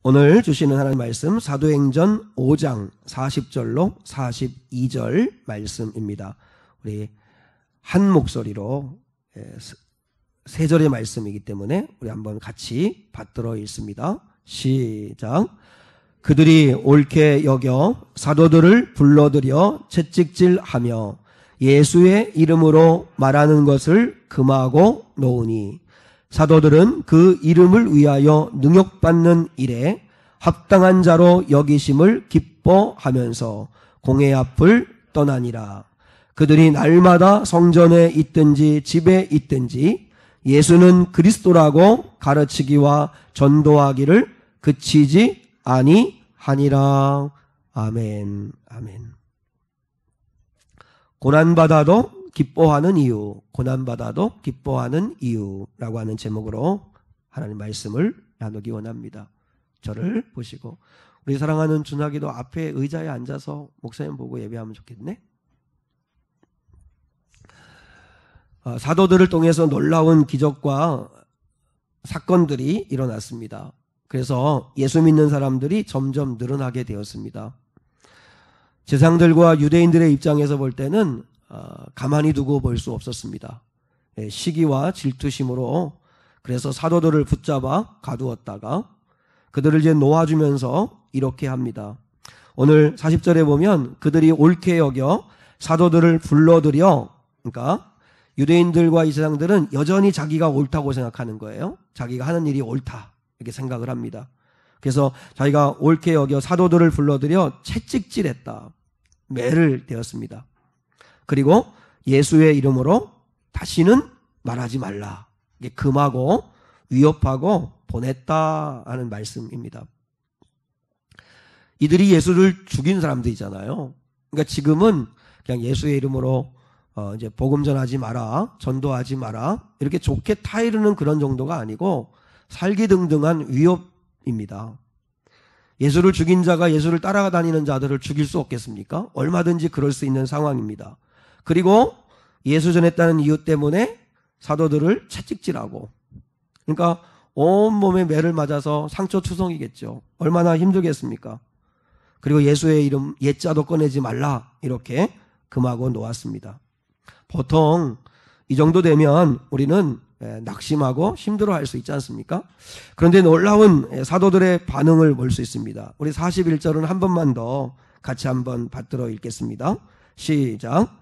오늘 주시는 하나님 말씀 사도행전 5장 40절로 42절 말씀입니다. 우리 한 목소리로 세 절의 말씀이기 때문에 우리 한번 같이 받들어 읽습니다. 시작. 그들이 옳게 여겨 사도들을 불러들여 채찍질하며 예수의 이름으로 말하는 것을 금하고 놓으니 사도들은 그 이름을 위하여 능욕받는 일에 합당한 자로 여기심을 기뻐하면서 공회 앞을 떠나니라. 그들이 날마다 성전에 있든지 집에 있든지 예수는 그리스도라고 가르치기와 전도하기를 그치지 아니하니라. 아멘. 아멘. 고난받아도 기뻐하는 이유, 고난받아도 기뻐하는 이유라고 하는 제목으로 하나님 말씀을 나누기 원합니다. 저를 보시고 우리 사랑하는 준하기도 앞에 의자에 앉아서 목사님 보고 예배하면 좋겠네. 사도들을 통해서 놀라운 기적과 사건들이 일어났습니다. 그래서 예수 믿는 사람들이 점점 늘어나게 되었습니다. 제사장들과 유대인들의 입장에서 볼 때는 가만히 두고 볼 수 없었습니다. 시기와 질투심으로 그래서 사도들을 붙잡아 가두었다가 그들을 이제 놓아주면서 이렇게 합니다. 오늘 40절에 보면 그들이 옳게 여겨 사도들을 불러들여, 그러니까 유대인들과 이 제사장들은 여전히 자기가 옳다고 생각하는 거예요. 자기가 하는 일이 옳다 이렇게 생각을 합니다. 그래서 자기가 옳게 여겨 사도들을 불러들여 채찍질했다. 매를 되었습니다. 그리고 예수의 이름으로 다시는 말하지 말라. 이게 금하고 위협하고 보냈다 하는 말씀입니다. 이들이 예수를 죽인 사람들이잖아요. 그러니까 지금은 그냥 예수의 이름으로 이제 복음 전하지 마라, 전도하지 마라 이렇게 좋게 타이르는 그런 정도가 아니고 살기등등한 위협입니다. 예수를 죽인 자가 예수를 따라다니는 자들을 죽일 수 없겠습니까? 얼마든지 그럴 수 있는 상황입니다. 그리고 예수 전했다는 이유 때문에 사도들을 채찍질하고, 그러니까 온몸에 매를 맞아서 상처투성이겠죠. 얼마나 힘들겠습니까? 그리고 예수의 이름 옛자도 꺼내지 말라 이렇게 금하고 놓았습니다. 보통 이 정도 되면 우리는 낙심하고 힘들어할 수 있지 않습니까? 그런데 놀라운 사도들의 반응을 볼 수 있습니다. 우리 41절은 한 번만 더 같이 한번 받들어 읽겠습니다. 시작.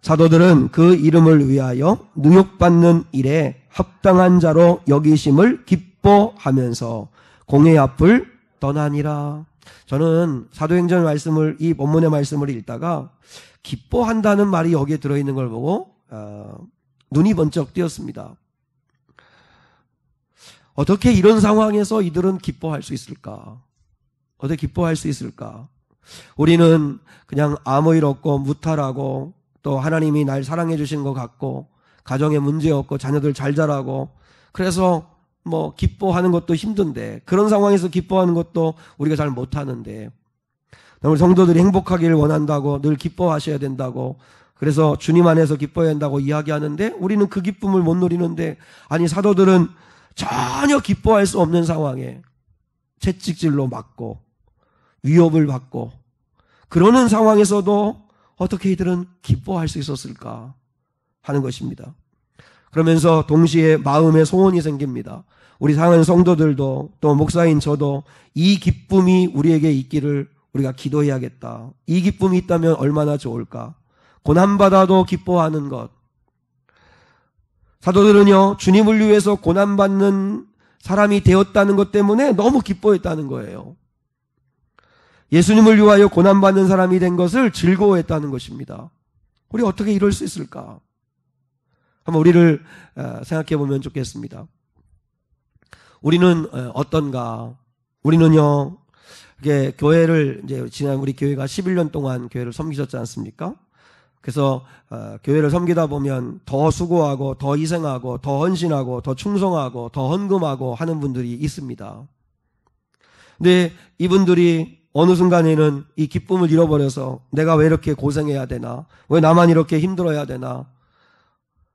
사도들은 그 이름을 위하여 능욕받는 일에 합당한 자로 여기심을 기뻐하면서 공회 앞을 떠나니라. 저는 사도행전 말씀을, 이 본문의 말씀을 읽다가 기뻐한다는 말이 여기에 들어있는 걸 보고 눈이 번쩍 띄었습니다. 어떻게 이런 상황에서 이들은 기뻐할 수 있을까? 어떻게 기뻐할 수 있을까? 우리는 그냥 아무 일 없고 무탈하고 또 하나님이 날 사랑해 주신 것 같고 가정에 문제 없고 자녀들 잘 자라고 그래서 뭐 기뻐하는 것도 힘든데 그런 상황에서 기뻐하는 것도 우리가 잘 못하는데 우리 성도들이 행복하기를 원한다고 늘 기뻐하셔야 된다고 그래서 주님 안에서 기뻐해야 한다고 이야기하는데 우리는 그 기쁨을 못 누리는데 아니 사도들은 전혀 기뻐할 수 없는 상황에 채찍질로 맞고 위협을 받고 그러는 상황에서도 어떻게 이들은 기뻐할 수 있었을까 하는 것입니다. 그러면서 동시에 마음의 소원이 생깁니다. 우리 사랑하는 성도들도 또 목사인 저도 이 기쁨이 우리에게 있기를 우리가 기도해야겠다. 이 기쁨이 있다면 얼마나 좋을까. 고난받아도 기뻐하는 것. 사도들은요 주님을 위해서 고난받는 사람이 되었다는 것 때문에 너무 기뻐했다는 거예요. 예수님을 위하여 고난받는 사람이 된 것을 즐거워했다는 것입니다. 우리 어떻게 이럴 수 있을까? 한번 우리를 생각해 보면 좋겠습니다. 우리는 어떤가? 우리는요, 이게 교회를 이제 지난 우리 교회가 11년 동안 교회를 섬기셨지 않습니까? 그래서 교회를 섬기다 보면 더 수고하고 더 희생하고 더 헌신하고 더 충성하고 더 헌금하고 하는 분들이 있습니다. 근데 이분들이 어느 순간에는 이 기쁨을 잃어버려서 내가 왜 이렇게 고생해야 되나? 왜 나만 이렇게 힘들어야 되나?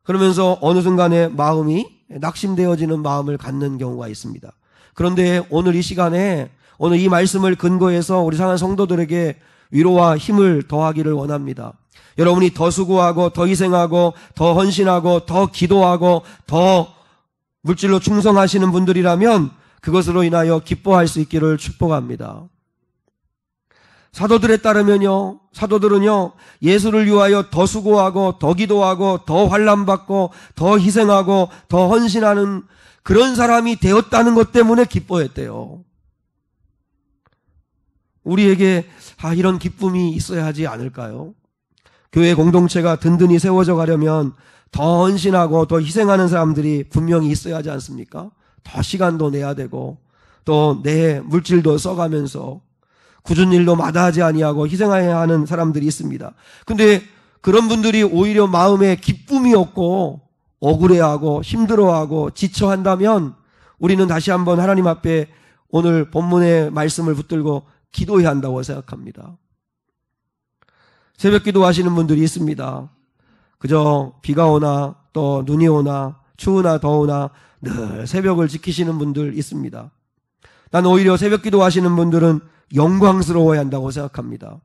그러면서 어느 순간에 마음이 낙심되어지는 마음을 갖는 경우가 있습니다. 그런데 오늘 이 시간에 오늘 이 말씀을 근거해서 우리 사랑하는 성도들에게 위로와 힘을 더하기를 원합니다. 여러분이 더 수고하고 더 희생하고 더 헌신하고 더 기도하고 더 물질로 충성하시는 분들이라면 그것으로 인하여 기뻐할 수 있기를 축복합니다. 사도들에 따르면요, 사도들은요, 예수를 위하여 더 수고하고 더 기도하고 더 환난받고 더 희생하고 더 헌신하는 그런 사람이 되었다는 것 때문에 기뻐했대요. 우리에게 이런 기쁨이 있어야 하지 않을까요? 교회 공동체가 든든히 세워져 가려면 더 헌신하고 더 희생하는 사람들이 분명히 있어야 하지 않습니까? 더 시간도 내야 되고 또 내 물질도 써가면서 굳은 일도 마다하지 아니하고 희생해야 하는 사람들이 있습니다. 근데 그런 분들이 오히려 마음에 기쁨이 없고 억울해하고 힘들어하고 지쳐한다면 우리는 다시 한번 하나님 앞에 오늘 본문의 말씀을 붙들고 기도해야 한다고 생각합니다. 새벽 기도하시는 분들이 있습니다. 그저 비가 오나 또 눈이 오나 추우나 더우나 늘 새벽을 지키시는 분들 있습니다. 난 오히려 새벽 기도하시는 분들은 영광스러워야 한다고 생각합니다.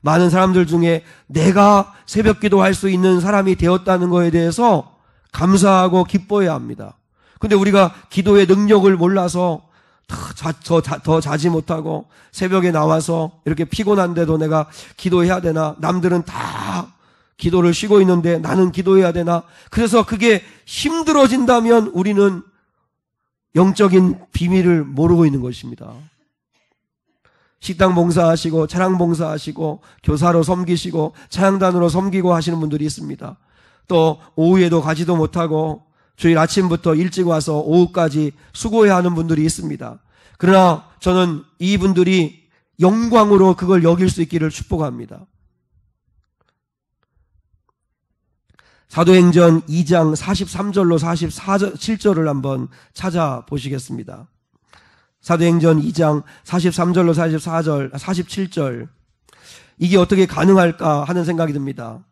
많은 사람들 중에 내가 새벽 기도할 수 있는 사람이 되었다는 것에 대해서 감사하고 기뻐해야 합니다. 근데 우리가 기도의 능력을 몰라서 더 자지 못하고 새벽에 나와서 이렇게 피곤한데도 내가 기도해야 되나? 남들은 다 기도를 쉬고 있는데 나는 기도해야 되나? 그래서 그게 힘들어진다면 우리는 영적인 비밀을 모르고 있는 것입니다. 식당 봉사하시고 차량 봉사하시고 교사로 섬기시고 찬양단으로 섬기고 하시는 분들이 있습니다. 또 오후에도 가지도 못하고 주일 아침부터 일찍 와서 오후까지 수고해야 하는 분들이 있습니다. 그러나 저는 이분들이 영광으로 그걸 여길 수 있기를 축복합니다. 사도행전 2장 43절로 47절을 한번 찾아보시겠습니다. 사도행전 2장 43절로 44절, 47절. 이게 어떻게 가능할까 하는 생각이 듭니다.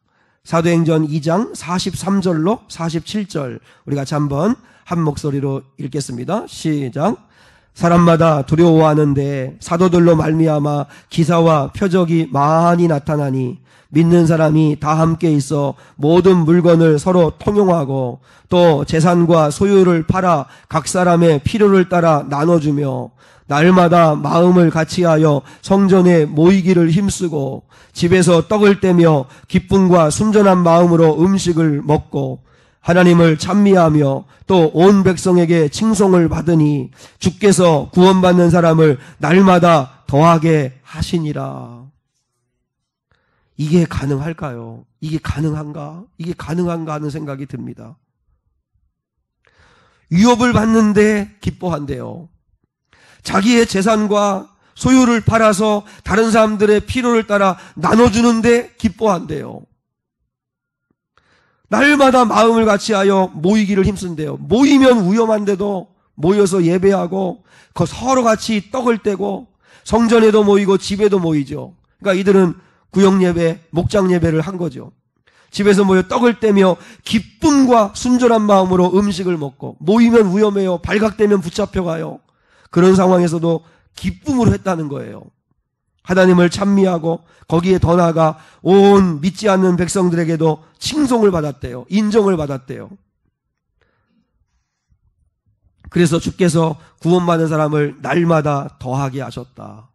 사도행전 2장 43절로 47절. 우리 같이 한번 한 목소리로 읽겠습니다. 시작. 사람마다 두려워하는데 사도들로 말미암아 기사와 표적이 많이 나타나니 믿는 사람이 다 함께 있어 모든 물건을 서로 통용하고 또 재산과 소유를 팔아 각 사람의 필요를 따라 나눠주며 날마다 마음을 같이하여 성전에 모이기를 힘쓰고 집에서 떡을 떼며 기쁨과 순전한 마음으로 음식을 먹고 하나님을 찬미하며 또 온 백성에게 칭송을 받으니 주께서 구원받는 사람을 날마다 더하게 하시니라. 이게 가능할까요? 이게 가능한가? 이게 가능한가 하는 생각이 듭니다. 위협을 받는데 기뻐한대요. 자기의 재산과 소유를 팔아서 다른 사람들의 필요를 따라 나눠주는데 기뻐한대요. 날마다 마음을 같이하여 모이기를 힘쓴대요. 모이면 위험한데도 모여서 예배하고 서로 같이 떡을 떼고 성전에도 모이고 집에도 모이죠. 그러니까 이들은 구역예배, 목장예배를 한 거죠. 집에서 모여 떡을 떼며 기쁨과 순전한 마음으로 음식을 먹고 모이면 위험해요. 발각되면 붙잡혀가요. 그런 상황에서도 기쁨으로 했다는 거예요. 하나님을 찬미하고 거기에 더 나아가 온 믿지 않는 백성들에게도 칭송을 받았대요. 인정을 받았대요. 그래서 주께서 구원받은 사람을 날마다 더하게 하셨다.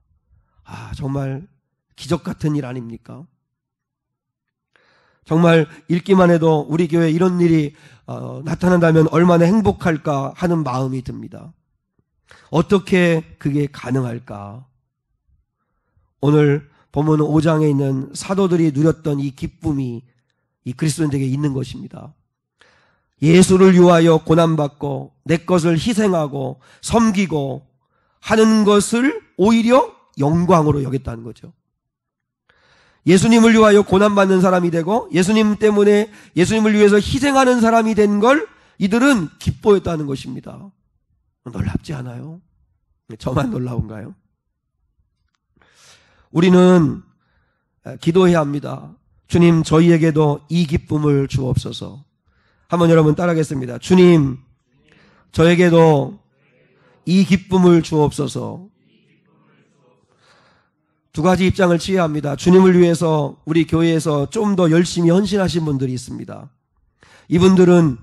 정말 기적 같은 일 아닙니까? 정말 읽기만 해도 우리 교회에 이런 일이 나타난다면 얼마나 행복할까 하는 마음이 듭니다. 어떻게 그게 가능할까? 오늘 본문 5장에 있는 사도들이 누렸던 이 기쁨이 이 그리스도인들에게 있는 것입니다. 예수를 위하여 고난받고 내 것을 희생하고 섬기고 하는 것을 오히려 영광으로 여겼다는 거죠. 예수님을 위하여 고난받는 사람이 되고 예수님 때문에 예수님을 위해서 희생하는 사람이 된 걸 이들은 기뻐했다는 것입니다. 놀랍지 않아요? 저만 놀라운가요? 우리는 기도해야 합니다. 주님, 저희에게도 이 기쁨을 주옵소서. 한번 여러분 따라하겠습니다. 주님, 저에게도 이 기쁨을 주옵소서. 두 가지 입장을 취해야 합니다. 주님을 위해서 우리 교회에서 좀 더 열심히 헌신하신 분들이 있습니다. 이분들은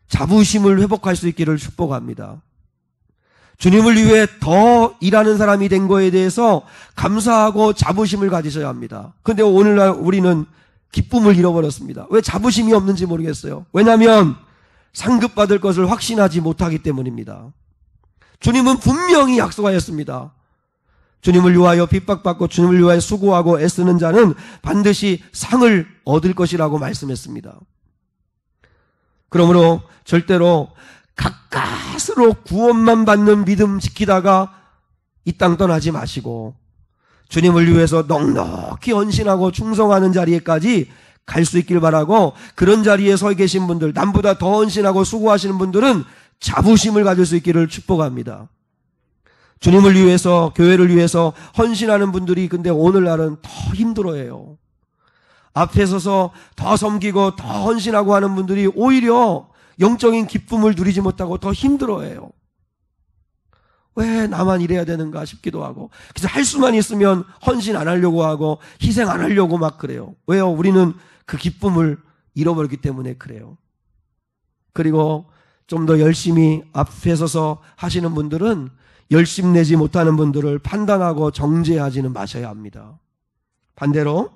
자부심을 회복할 수 있기를 축복합니다. 주님을 위해 더 일하는 사람이 된 거에 대해서 감사하고 자부심을 가지셔야 합니다. 그런데 오늘날 우리는 기쁨을 잃어버렸습니다. 왜 자부심이 없는지 모르겠어요. 왜냐하면 상급받을 것을 확신하지 못하기 때문입니다. 주님은 분명히 약속하였습니다. 주님을 위하여 핍박받고 주님을 위하여 수고하고 애쓰는 자는 반드시 상을 얻을 것이라고 말씀했습니다. 그러므로 절대로 가까스로 구원만 받는 믿음 지키다가 이 땅 떠나지 마시고 주님을 위해서 넉넉히 헌신하고 충성하는 자리에까지 갈 수 있길 바라고, 그런 자리에 서 계신 분들, 남보다 더 헌신하고 수고하시는 분들은 자부심을 가질 수 있기를 축복합니다. 주님을 위해서, 교회를 위해서 헌신하는 분들이 근데 오늘날은 더 힘들어해요. 앞에 서서 더 섬기고 더 헌신하고 하는 분들이 오히려 영적인 기쁨을 누리지 못하고 더 힘들어해요. 왜 나만 이래야 되는가 싶기도 하고, 그래서 할 수만 있으면 헌신 안 하려고 하고 희생 안 하려고 막 그래요. 왜요? 우리는 그 기쁨을 잃어버렸기 때문에 그래요. 그리고 좀 더 열심히 앞에 서서 하시는 분들은 열심 내지 못하는 분들을 판단하고 정죄하지는 마셔야 합니다. 반대로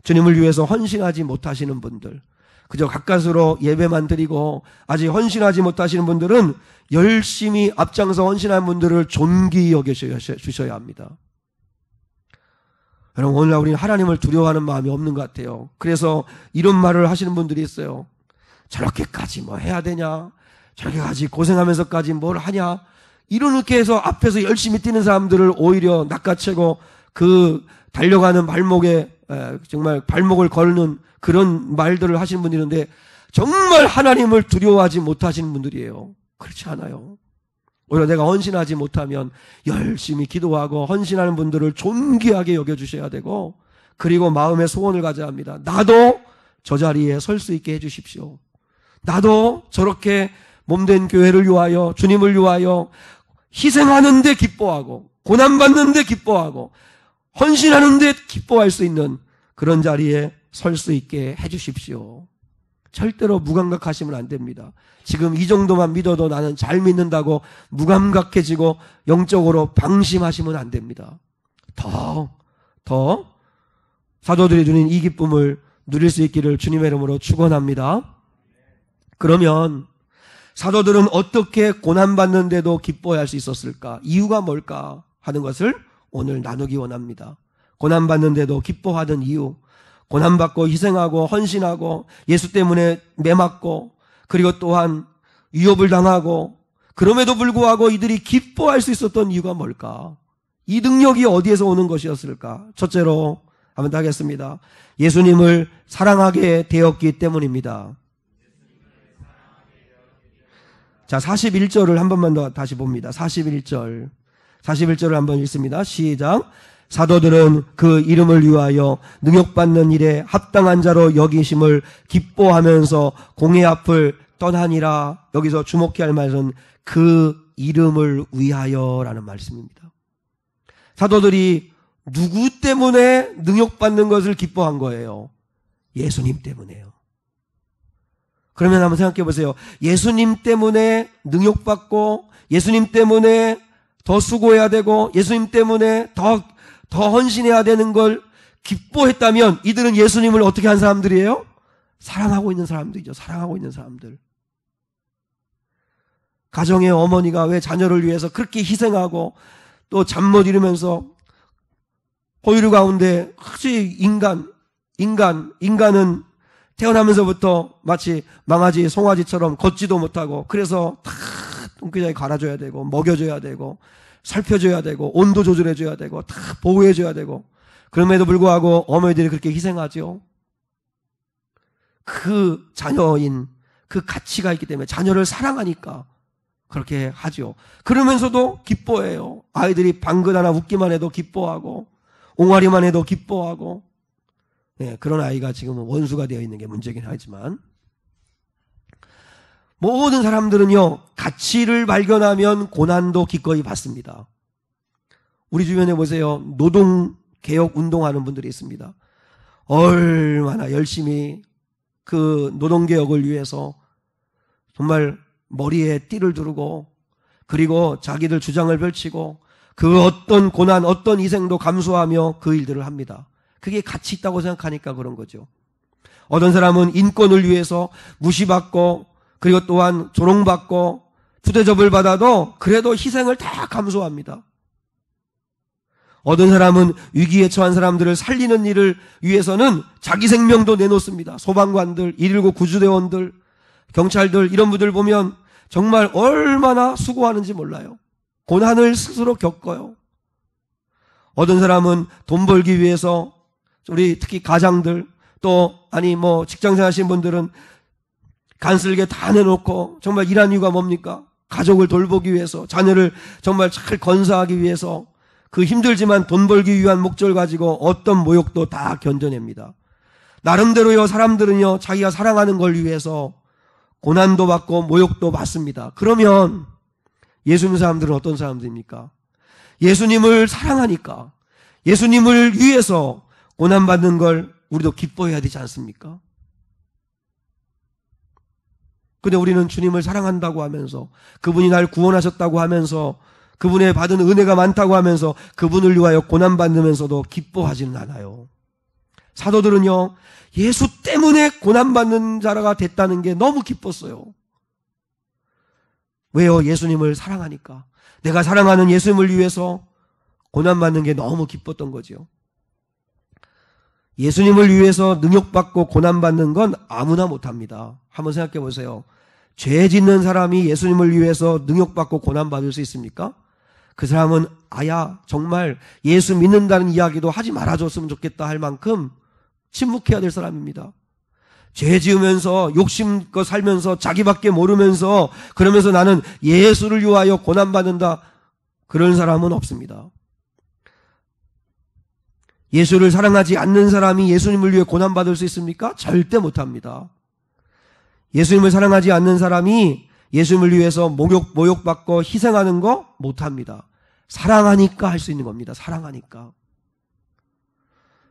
주님을 위해서 헌신하지 못하시는 분들, 그저 가까스로 예배만 드리고 아직 헌신하지 못하시는 분들은 열심히 앞장서 헌신한 분들을 존귀히 여겨주셔야 합니다. 여러분, 오늘날 우리는 하나님을 두려워하는 마음이 없는 것 같아요. 그래서 이런 말을 하시는 분들이 있어요. 저렇게까지 뭐 해야 되냐, 저렇게까지 고생하면서까지 뭘 하냐, 이렇게 해서 앞에서 열심히 뛰는 사람들을 오히려 낚아채고 그 달려가는 발목에 정말 발목을 걸는 그런 말들을 하시는 분들이 있는데, 정말 하나님을 두려워하지 못하시는 분들이에요. 그렇지 않아요. 오히려 내가 헌신하지 못하면 열심히 기도하고 헌신하는 분들을 존귀하게 여겨주셔야 되고, 그리고 마음의 소원을 가져야 합니다. 나도 저 자리에 설 수 있게 해주십시오. 나도 저렇게 몸된 교회를 위하여, 주님을 위하여 희생하는데 기뻐하고 고난받는데 기뻐하고 헌신하는데 기뻐할 수 있는 그런 자리에 설 수 있게 해주십시오. 절대로 무감각하시면 안 됩니다. 지금 이 정도만 믿어도 나는 잘 믿는다고 무감각해지고 영적으로 방심하시면 안 됩니다. 더 사도들이 주는 이 기쁨을 누릴 수 있기를 주님의 이름으로 축원합니다. 그러면 사도들은 어떻게 고난받는데도 기뻐할 수 있었을까? 이유가 뭘까 하는 것을 오늘 나누기 원합니다. 고난받는데도 기뻐하던 이유, 고난받고 희생하고 헌신하고 예수 때문에 매맞고 그리고 또한 위협을 당하고 그럼에도 불구하고 이들이 기뻐할 수 있었던 이유가 뭘까? 이 능력이 어디에서 오는 것이었을까? 첫째로 한번 더 하겠습니다. 예수님을 사랑하게 되었기 때문입니다. 자, 41절을 한 번만 더 다시 봅니다. 41절을 한번 읽습니다. 시작. 사도들은 그 이름을 위하여 능욕받는 일에 합당한 자로 여기심을 기뻐하면서 공회 앞을 떠나니라. 여기서 주목해야 할 말은 그 이름을 위하여라는 말씀입니다. 사도들이 누구 때문에 능욕받는 것을 기뻐한 거예요? 예수님 때문에요. 그러면 한번 생각해 보세요. 예수님 때문에 능욕받고 예수님 때문에 더 수고해야 되고 예수님 때문에 더 헌신해야 되는 걸 기뻐했다면 이들은 예수님을 어떻게 한 사람들이에요? 사랑하고 있는 사람들이죠. 사랑하고 있는 사람들. 가정의 어머니가 왜 자녀를 위해서 그렇게 희생하고 또 잠 못 이루면서 포유류 가운데 혹시 인간은 태어나면서부터 마치 망아지, 송아지처럼 걷지도 못하고 그래서 다 똥기장에 갈아줘야 되고 먹여줘야 되고 살펴줘야 되고 온도 조절해줘야 되고 다 보호해줘야 되고 그럼에도 불구하고 어머니들이 그렇게 희생하죠. 그 자녀인 그 가치가 있기 때문에 자녀를 사랑하니까 그렇게 하죠. 그러면서도 기뻐해요. 아이들이 방긋 하나 웃기만 해도 기뻐하고 옹알이만 해도 기뻐하고 그런 아이가 지금은 원수가 되어 있는 게 문제긴 하지만 모든 사람들은요 가치를 발견하면 고난도 기꺼이 받습니다. 우리 주변에 보세요. 노동 개혁 운동하는 분들이 있습니다. 얼마나 열심히 그 노동개혁을 위해서 정말 머리에 띠를 두르고 그리고 자기들 주장을 펼치고 그 어떤 고난, 어떤 희생도 감수하며 그 일들을 합니다. 그게 가치 있다고 생각하니까 그런 거죠. 어떤 사람은 인권을 위해서 무시받고 그리고 또한 조롱받고 부대접을 받아도 그래도 희생을 다 감수합니다. 어떤 사람은 위기에 처한 사람들을 살리는 일을 위해서는 자기 생명도 내놓습니다. 소방관들, 119 구조대원들, 경찰들 이런 분들 보면 정말 얼마나 수고하는지 몰라요. 고난을 스스로 겪어요. 어떤 사람은 돈 벌기 위해서 우리 특히 가장들 또 아니 뭐 직장생 하신 분들은 간쓸게 다 내놓고 정말 일한 이유가 뭡니까? 가족을 돌보기 위해서 자녀를 정말 잘 건사하기 위해서 그 힘들지만 돈 벌기 위한 목적을 가지고 어떤 모욕도 다 견뎌냅니다. 나름대로요 사람들은요 자기가 사랑하는 걸 위해서 고난도 받고 모욕도 받습니다. 그러면 예수 믿는 사람들은 어떤 사람들입니까? 예수님을 사랑하니까 예수님을 위해서 고난받는 걸 우리도 기뻐해야 되지 않습니까? 근데 우리는 주님을 사랑한다고 하면서 그분이 날 구원하셨다고 하면서 그분의 받은 은혜가 많다고 하면서 그분을 위하여 고난받으면서도 기뻐하지는 않아요. 사도들은요 예수 때문에 고난받는 자가 됐다는 게 너무 기뻤어요. 왜요? 예수님을 사랑하니까. 내가 사랑하는 예수님을 위해서 고난받는 게 너무 기뻤던 거죠. 예수님을 위해서 능욕받고 고난받는 건 아무나 못합니다. 한번 생각해 보세요. 죄 짓는 사람이 예수님을 위해서 능욕받고 고난받을 수 있습니까? 그 사람은 아야 정말 예수 믿는다는 이야기도 하지 말아줬으면 좋겠다 할 만큼 침묵해야 될 사람입니다. 죄 지으면서 욕심껏 살면서 자기밖에 모르면서 그러면서 나는 예수를 위하여 고난받는다 그런 사람은 없습니다. 예수를 사랑하지 않는 사람이 예수님을 위해 고난받을 수 있습니까? 절대 못합니다. 예수님을 사랑하지 않는 사람이 예수님을 위해서 모욕받고 희생하는 거 못합니다. 사랑하니까 할 수 있는 겁니다. 사랑하니까.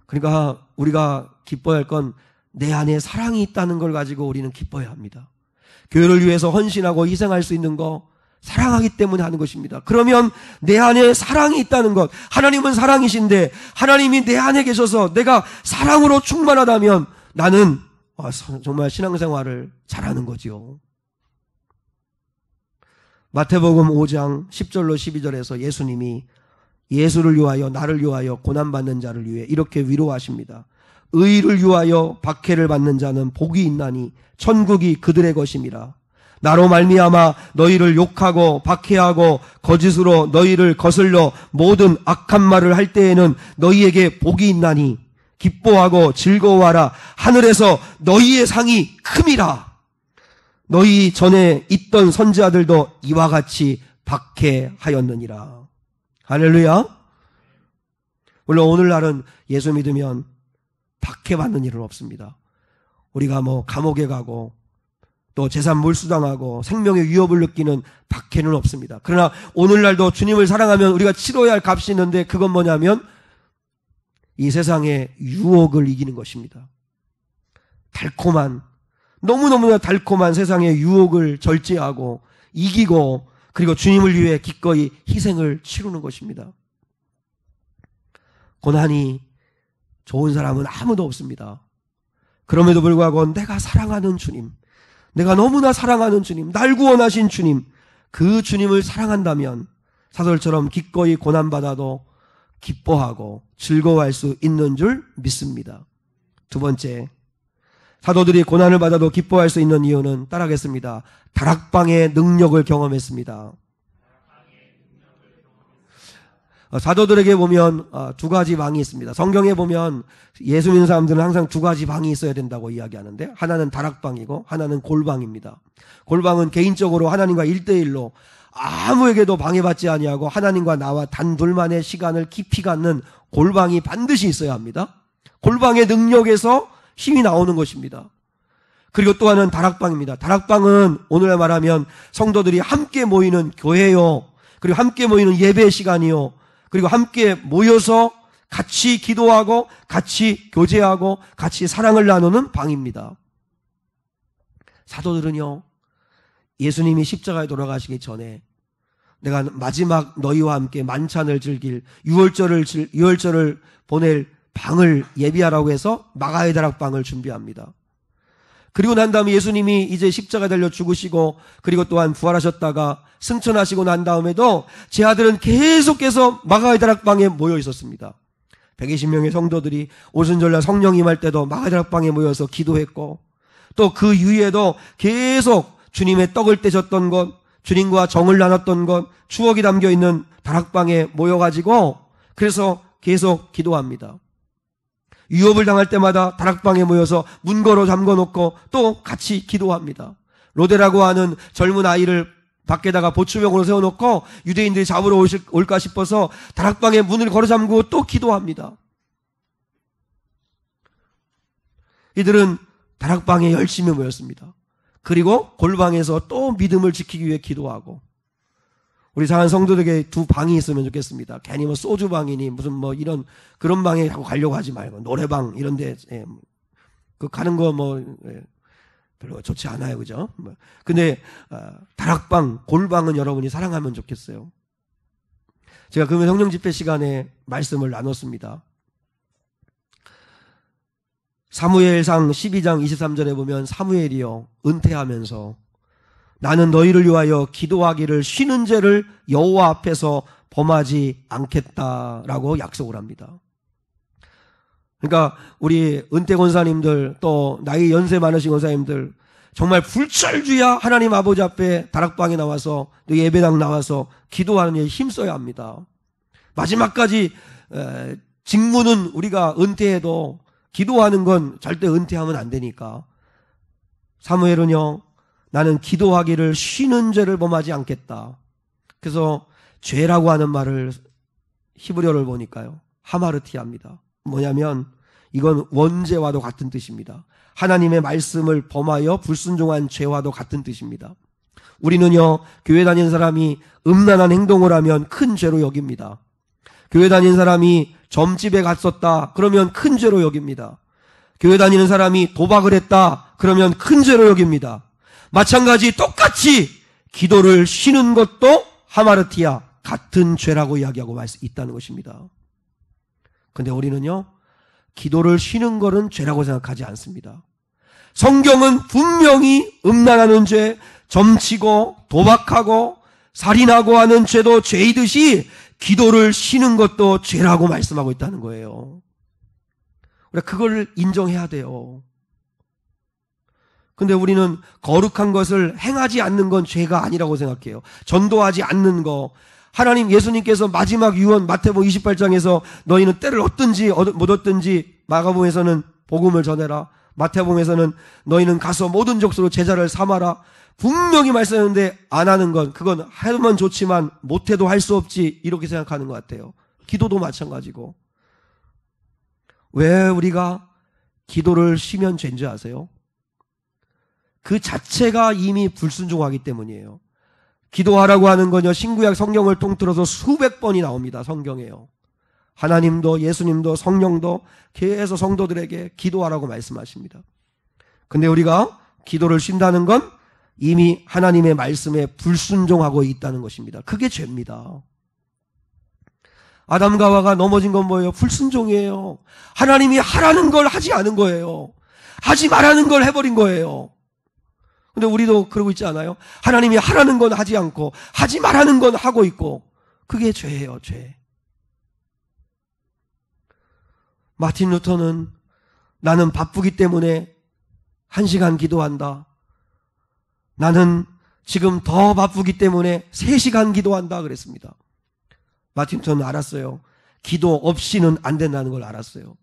그러니까 우리가 기뻐야 할 건 내 안에 사랑이 있다는 걸 가지고 우리는 기뻐해야 합니다. 교회를 위해서 헌신하고 희생할 수 있는 거 사랑하기 때문에 하는 것입니다. 그러면 내 안에 사랑이 있다는 것, 하나님은 사랑이신데 하나님이 내 안에 계셔서 내가 사랑으로 충만하다면 나는 정말 신앙생활을 잘하는 거지요. 마태복음 5장 10절로 12절에서 예수님이 예수를 위하여 나를 위하여 고난받는 자를 위해 이렇게 위로하십니다. 의를 위하여 박해를 받는 자는 복이 있나니 천국이 그들의 것임이라. 나로 말미암아 너희를 욕하고 박해하고 거짓으로 너희를 거슬러 모든 악한 말을 할 때에는 너희에게 복이 있나니 기뻐하고 즐거워하라. 하늘에서 너희의 상이 큼이라. 너희 전에 있던 선지자들도 이와 같이 박해하였느니라. 할렐루야. 물론 오늘날은 예수 믿으면 박해받는 일은 없습니다. 우리가 뭐 감옥에 가고 또 재산 몰수당하고 생명의 위협을 느끼는 박해는 없습니다. 그러나 오늘날도 주님을 사랑하면 우리가 치러야 할 값이 있는데 그건 뭐냐면 이 세상의 유혹을 이기는 것입니다. 달콤한 너무너무나 달콤한 세상의 유혹을 절제하고 이기고 그리고 주님을 위해 기꺼이 희생을 치르는 것입니다. 고난이 좋은 사람은 아무도 없습니다. 그럼에도 불구하고 내가 사랑하는 주님, 내가 너무나 사랑하는 주님, 날 구원하신 주님, 그 주님을 사랑한다면 사도들처럼 기꺼이 고난받아도 기뻐하고 즐거워할 수 있는 줄 믿습니다. 두 번째, 사도들이 고난을 받아도 기뻐할 수 있는 이유는 따라하겠습니다. 다락방의 능력을 경험했습니다. 사도들에게 보면 두 가지 방이 있습니다. 성경에 보면 예수 믿는 사람들은 항상 두 가지 방이 있어야 된다고 이야기하는데 하나는 다락방이고 하나는 골방입니다. 골방은 개인적으로 하나님과 1대1로 아무에게도 방해받지 아니하고 하나님과 나와 단둘만의 시간을 깊이 갖는 골방이 반드시 있어야 합니다. 골방의 능력에서 힘이 나오는 것입니다. 그리고 또 하나는 다락방입니다. 다락방은 오늘날 말하면 성도들이 함께 모이는 교회요. 그리고 함께 모이는 예배 시간이요. 그리고 함께 모여서 같이 기도하고 같이 교제하고 같이 사랑을 나누는 방입니다. 사도들은요, 예수님이 십자가에 돌아가시기 전에 내가 마지막 너희와 함께 만찬을 즐길 유월절을 보낼 방을 예비하라고 해서 마가의 다락방을 준비합니다. 그리고 난 다음에 예수님이 이제 십자가 달려 죽으시고 그리고 또한 부활하셨다가 승천하시고 난 다음에도 제 아들은 계속해서 마가의 다락방에 모여 있었습니다. 120명의 성도들이 오순절날 성령 임할 때도 마가의 다락방에 모여서 기도했고, 또 그 이후에도 계속 주님의 떡을 떼셨던 것, 주님과 정을 나눴던 것, 추억이 담겨있는 다락방에 모여가지고 그래서 계속 기도합니다. 유업을 당할 때마다 다락방에 모여서 문 걸어 잠궈놓고 또 같이 기도합니다. 로데라고 하는 젊은 아이를 밖에다가 보초병으로 세워놓고 유대인들이 잡으러 올까 싶어서 다락방에 문을 걸어 잠그고 또 기도합니다. 이들은 다락방에 열심히 모였습니다. 그리고 골방에서 또 믿음을 지키기 위해 기도하고, 우리 상한 성도들에게 두 방이 있으면 좋겠습니다. 괜히 뭐 소주방이니 무슨 뭐 이런 그런 방에 자꾸 가려고 하지 말고 노래방 이런 데 그 가는 거 별로 좋지 않아요. 그죠? 근데 다락방, 골방은 여러분이 사랑하면 좋겠어요. 제가 금요 성령 집회 시간에 말씀을 나눴습니다. 사무엘상 12장 23절에 보면 사무엘이여 은퇴하면서 나는 너희를 위하여 기도하기를 쉬는 죄를 여호와 앞에서 범하지 않겠다라고 약속을 합니다. 그러니까 우리 은퇴 권사님들 또 나이 연세 많으신 권사님들 정말 불철주야 하나님 아버지 앞에 다락방에 나와서 또 예배당 나와서 기도하는 일에 힘써야 합니다. 마지막까지 직무는 우리가 은퇴해도 기도하는 건 절대 은퇴하면 안 되니까. 사무엘은요, 나는 기도하기를 쉬는 죄를 범하지 않겠다. 그래서 죄라고 하는 말을 히브리어를 보니까요, 하마르티아입니다. 뭐냐면 이건 원죄와도 같은 뜻입니다. 하나님의 말씀을 범하여 불순종한 죄와도 같은 뜻입니다. 우리는요, 교회 다니는 사람이 음란한 행동을 하면 큰 죄로 여깁니다. 교회 다니는 사람이 점집에 갔었다 그러면 큰 죄로 여깁니다. 교회 다니는 사람이 도박을 했다 그러면 큰 죄로 여깁니다. 마찬가지 똑같이 기도를 쉬는 것도 하마르티아 같은 죄라고 이야기하고 있다는 것입니다. 근데 우리는요, 기도를 쉬는 것은 죄라고 생각하지 않습니다. 성경은 분명히 음란하는 죄, 점치고 도박하고 살인하고 하는 죄도 죄이듯이 기도를 쉬는 것도 죄라고 말씀하고 있다는 거예요. 우리가 그걸 인정해야 돼요. 근데 우리는 거룩한 것을 행하지 않는 건 죄가 아니라고 생각해요. 전도하지 않는 거. 하나님 예수님께서 마지막 유언 마태복음 28장에서 너희는 때를 얻든지 못 얻든지, 마가복음에서는 복음을 전해라, 마태복음에서는 너희는 가서 모든 족속으로 제자를 삼아라, 분명히 말씀했는데 안 하는 건, 그건 하면 좋지만 못해도 할 수 없지, 이렇게 생각하는 것 같아요. 기도도 마찬가지고. 왜 우리가 기도를 쉬면 죄인지 아세요? 그 자체가 이미 불순종하기 때문이에요. 기도하라고 하는 건요, 신구약 성경을 통틀어서 수백 번이 나옵니다. 성경에요. 하나님도 예수님도 성령도 계속 성도들에게 기도하라고 말씀하십니다. 근데 우리가 기도를 쉰다는 건 이미 하나님의 말씀에 불순종하고 있다는 것입니다. 그게 죄입니다. 아담과 하와가 넘어진 건 뭐예요? 불순종이에요. 하나님이 하라는 걸 하지 않은 거예요. 하지 말라는 걸 해버린 거예요. 근데 우리도 그러고 있지 않아요? 하나님이 하라는 건 하지 않고 하지 말라는 건 하고 있고, 그게 죄예요, 죄. 마틴 루터는 나는 바쁘기 때문에 1시간 기도한다. 나는 지금 더 바쁘기 때문에 3시간 기도한다 그랬습니다. 마틴 루터는 알았어요. 기도 없이는 안 된다는 걸 알았어요.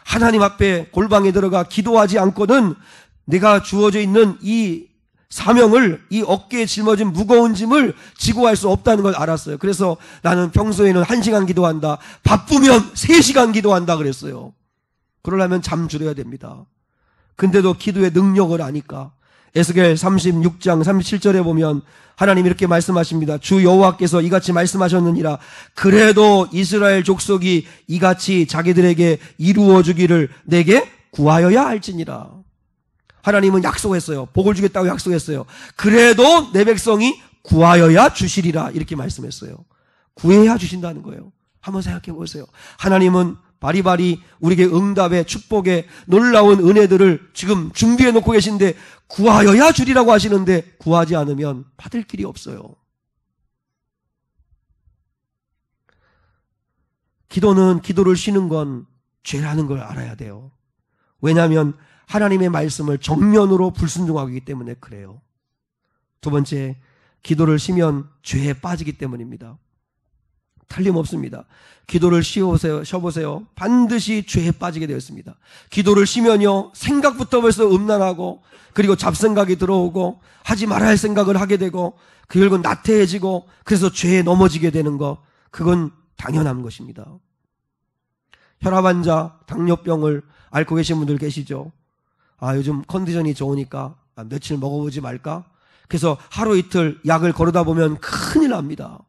하나님 앞에 골방에 들어가 기도하지 않고는 내가 주어져 있는 이 사명을, 이 어깨에 짊어진 무거운 짐을 지고 갈 수 없다는 걸 알았어요. 그래서 나는 평소에는 1시간 기도한다, 바쁘면 3시간 기도한다 그랬어요. 그러려면 잠 줄여야 됩니다. 근데도 기도의 능력을 아니까 에스겔 36장 37절에 보면 하나님이 이렇게 말씀하십니다. 주 여호와께서 이같이 말씀하셨느니라. 그래도 이스라엘 족속이 이같이 자기들에게 이루어주기를 내게 구하여야 할지니라. 하나님은 약속했어요. 복을 주겠다고 약속했어요. 그래도 내 백성이 구하여야 주시리라. 이렇게 말씀했어요. 구해야 주신다는 거예요. 한번 생각해 보세요. 하나님은 바리바리 우리에게 응답의 축복의 놀라운 은혜들을 지금 준비해 놓고 계신데 구하여야 주리라고 하시는데 구하지 않으면 받을 길이 없어요. 기도는 기도를 쉬는 건 죄라는 걸 알아야 돼요. 왜냐하면 하나님의 말씀을 정면으로 불순종하기 때문에 그래요. 두 번째, 기도를 쉬면 죄에 빠지기 때문입니다. 틀림없습니다. 기도를 쉬어보세요. 반드시 죄에 빠지게 되었습니다. 기도를 쉬면요, 생각부터 벌써 음란하고, 그리고 잡생각이 들어오고, 하지 말아야 할 생각을 하게 되고, 결국은 나태해지고, 그래서 죄에 넘어지게 되는 거, 그건 당연한 것입니다. 혈압환자, 당뇨병을 앓고 계신 분들 계시죠? 요즘 컨디션이 좋으니까 며칠 먹어보지 말까? 그래서 하루 이틀 약을 거르다 보면 큰일 납니다.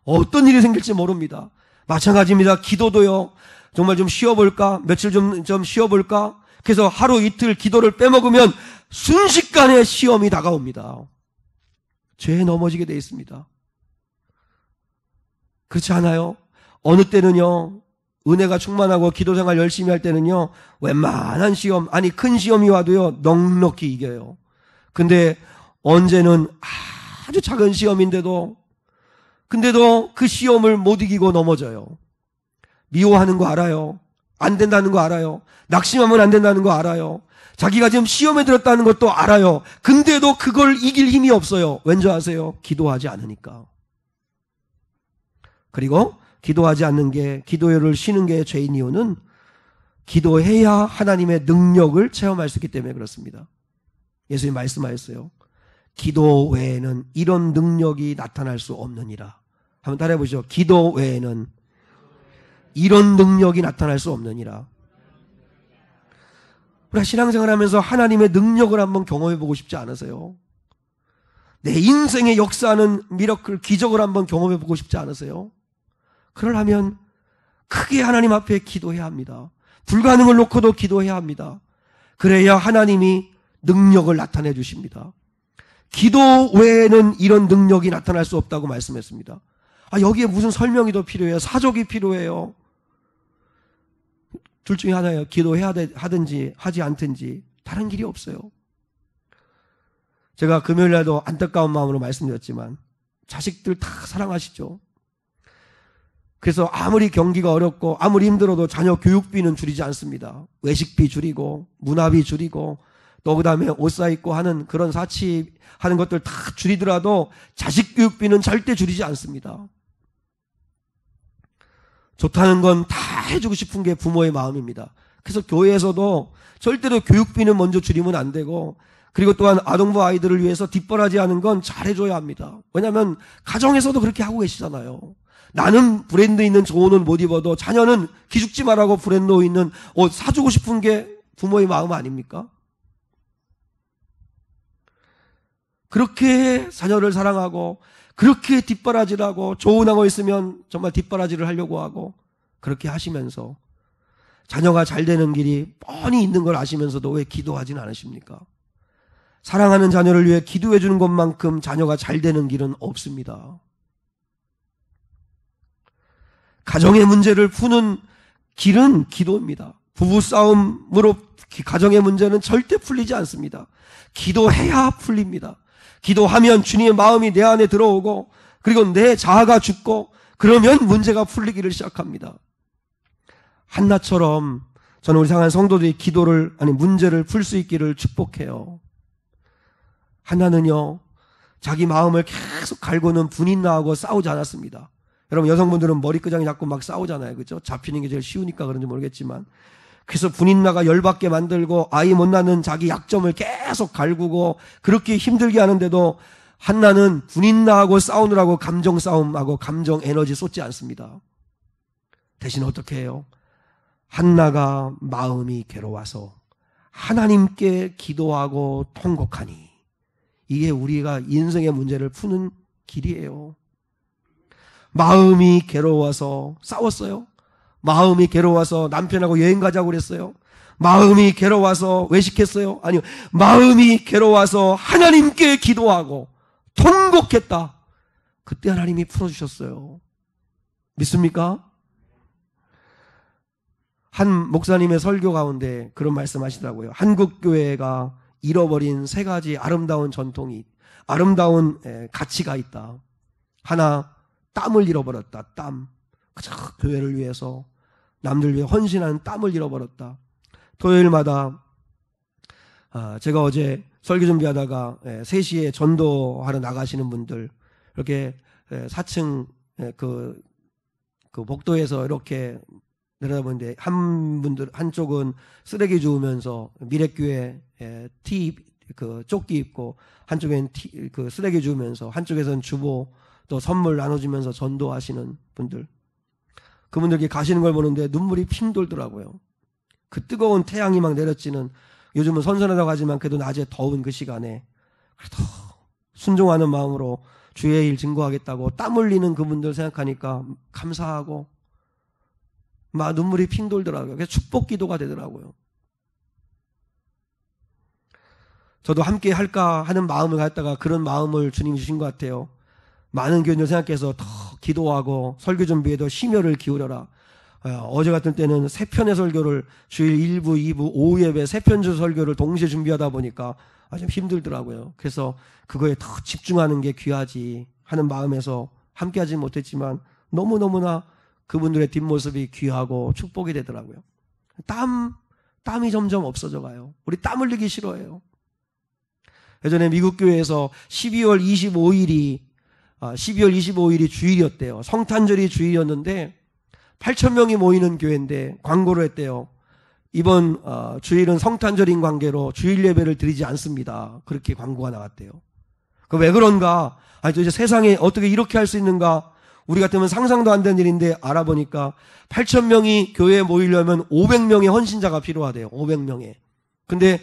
어떤 일이 생길지 모릅니다. 마찬가지입니다. 기도도요. 정말 좀 쉬어볼까? 며칠 좀 쉬어볼까? 그래서 하루 이틀 기도를 빼먹으면 순식간에 시험이 다가옵니다. 죄에 넘어지게 돼 있습니다. 그렇지 않아요? 어느 때는요, 은혜가 충만하고 기도생활 열심히 할 때는요, 웬만한 시험, 아니 큰 시험이 와도요, 넉넉히 이겨요. 근데 언제는 아주 작은 시험인데도 그 시험을 못 이기고 넘어져요. 미워하는 거 알아요. 안 된다는 거 알아요. 낙심하면 안 된다는 거 알아요. 자기가 지금 시험에 들었다는 것도 알아요. 근데도 그걸 이길 힘이 없어요. 왠지 아세요? 기도하지 않으니까. 그리고 기도하지 않는 게, 기도를 쉬는 게 죄인 이유는 기도해야 하나님의 능력을 체험할 수 있기 때문에 그렇습니다. 예수님이 말씀하셨어요. 기도 외에는 이런 능력이 나타날 수 없느니라. 한번 따라해 보시죠. 기도 외에는 이런 능력이 나타날 수 없느니라. 우리가 신앙생활 하면서 하나님의 능력을 한번 경험해 보고 싶지 않으세요? 내 인생의 역사하는 미러클, 기적을 한번 경험해 보고 싶지 않으세요? 그러려면 크게 하나님 앞에 기도해야 합니다. 불가능을 놓고도 기도해야 합니다. 그래야 하나님이 능력을 나타내 주십니다. 기도 외에는 이런 능력이 나타날 수 없다고 말씀했습니다. 여기에 무슨 설명이 더 필요해요? 사족이 필요해요? 둘 중에 하나예요. 기도해야 하든지 하지 않든지 다른 길이 없어요. 제가 금요일날도 안타까운 마음으로 말씀드렸지만 자식들 다 사랑하시죠? 그래서 아무리 경기가 어렵고 아무리 힘들어도 자녀 교육비는 줄이지 않습니다. 외식비 줄이고 문화비 줄이고 또 그다음에 옷 사입고 하는 그런 사치하는 것들 다 줄이더라도 자식 교육비는 절대 줄이지 않습니다. 좋다는 건 다 해주고 싶은 게 부모의 마음입니다. 그래서 교회에서도 절대로 교육비는 먼저 줄이면 안 되고, 그리고 또한 아동부 아이들을 위해서 뒷바라지하는 건 잘해줘야 합니다. 왜냐하면 가정에서도 그렇게 하고 계시잖아요. 나는 브랜드 있는 좋은 옷 못 입어도 자녀는 기죽지 말라고 브랜드 있는 옷 사주고 싶은 게 부모의 마음 아닙니까? 그렇게 자녀를 사랑하고 그렇게 뒷바라지를 하고 좋은 거 있으면 정말 뒷바라지를 하려고 하고 그렇게 하시면서 자녀가 잘 되는 길이 뻔히 있는 걸 아시면서도 왜 기도하진 않으십니까? 사랑하는 자녀를 위해 기도해 주는 것만큼 자녀가 잘 되는 길은 없습니다. 가정의 문제를 푸는 길은 기도입니다. 부부싸움으로 가정의 문제는 절대 풀리지 않습니다. 기도해야 풀립니다. 기도하면 주님의 마음이 내 안에 들어오고 그리고 내 자아가 죽고 그러면 문제가 풀리기를 시작합니다. 한나처럼 저는 우리 상한 성도들이 문제를 풀 수 있기를 축복해요. 한나는요, 자기 마음을 계속 갈구는 분인나하고 싸우지 않았습니다. 여러분 여성분들은 머리끄장이 자꾸 막 싸우잖아요. 그렇죠? 잡히는 게 제일 쉬우니까 그런지 모르겠지만, 그래서 분인나가 열받게 만들고 아이 못 낳는 자기 약점을 계속 갈구고 그렇게 힘들게 하는데도 한나는 분인나하고 싸우느라고 감정 싸움하고 감정 에너지 쏟지 않습니다. 대신 어떻게 해요? 한나가 마음이 괴로워서 하나님께 기도하고 통곡하니 이게 우리가 인생의 문제를 푸는 길이에요. 마음이 괴로워서 싸웠어요. 마음이 괴로워서 남편하고 여행 가자고 그랬어요. 마음이 괴로워서 외식했어요. 아니요. 마음이 괴로워서 하나님께 기도하고 통곡했다. 그때 하나님이 풀어주셨어요. 믿습니까? 한 목사님의 설교 가운데 그런 말씀 하시더라고요. 한국 교회가 잃어버린 세 가지 아름다운 전통이, 아름다운 가치가 있다. 하나, 땀을 잃어버렸다. 땀. 그저 교회를 위해서, 남들 위해 헌신하는 땀을 잃어버렸다. 토요일마다 제가 어제 설교 준비하다가 3시에 전도하러 나가시는 분들, 이렇게 4층 그 복도에서 이렇게 내려다보는데, 한쪽은 쓰레기 주우면서 미래교회 조끼 입고, 한쪽엔 그 쓰레기 주우면서, 한쪽에서는 주보 또 선물 나눠주면서 전도하시는 분들, 그분들께 가시는 걸 보는데 눈물이 핑 돌더라고요. 그 뜨거운 태양이 막 내려지는, 요즘은 선선하다고 하지만 그래도 낮에 더운 그 시간에 그래도 순종하는 마음으로 주의 일 증거하겠다고 땀 흘리는 그분들 생각하니까 감사하고 막 눈물이 핑 돌더라고요. 그래서 축복 기도가 되더라고요. 저도 함께 할까 하는 마음을 갖다가 그런 마음을 주님이 주신 것 같아요. 많은 교인들 생각해서 더 기도하고 설교 준비에도 심혈을 기울여라. 어제 같은 때는 3편의 설교를 주일 1부, 2부, 오후 예배 3편주 설교를 동시에 준비하다 보니까 좀 힘들더라고요. 그래서 그거에 더 집중하는 게 귀하지 하는 마음에서 함께 하지 못했지만 너무너무나 그분들의 뒷모습이 귀하고 축복이 되더라고요. 땀이 점점 없어져 가요. 우리 땀 흘리기 싫어해요. 예전에 미국 교회에서 12월 25일이 주일이었대요. 성탄절이 주일이었는데 8,000명이 모이는 교회인데 광고를 했대요. 이번 주일은 성탄절인 관계로 주일 예배를 드리지 않습니다. 그렇게 광고가 나왔대요. 왜 그런가? 도대체 세상에 어떻게 이렇게 할 수 있는가? 우리 같으면 상상도 안 되는 일인데 알아보니까 8,000명이 교회에 모이려면 500명의 헌신자가 필요하대요. 500명의. 근데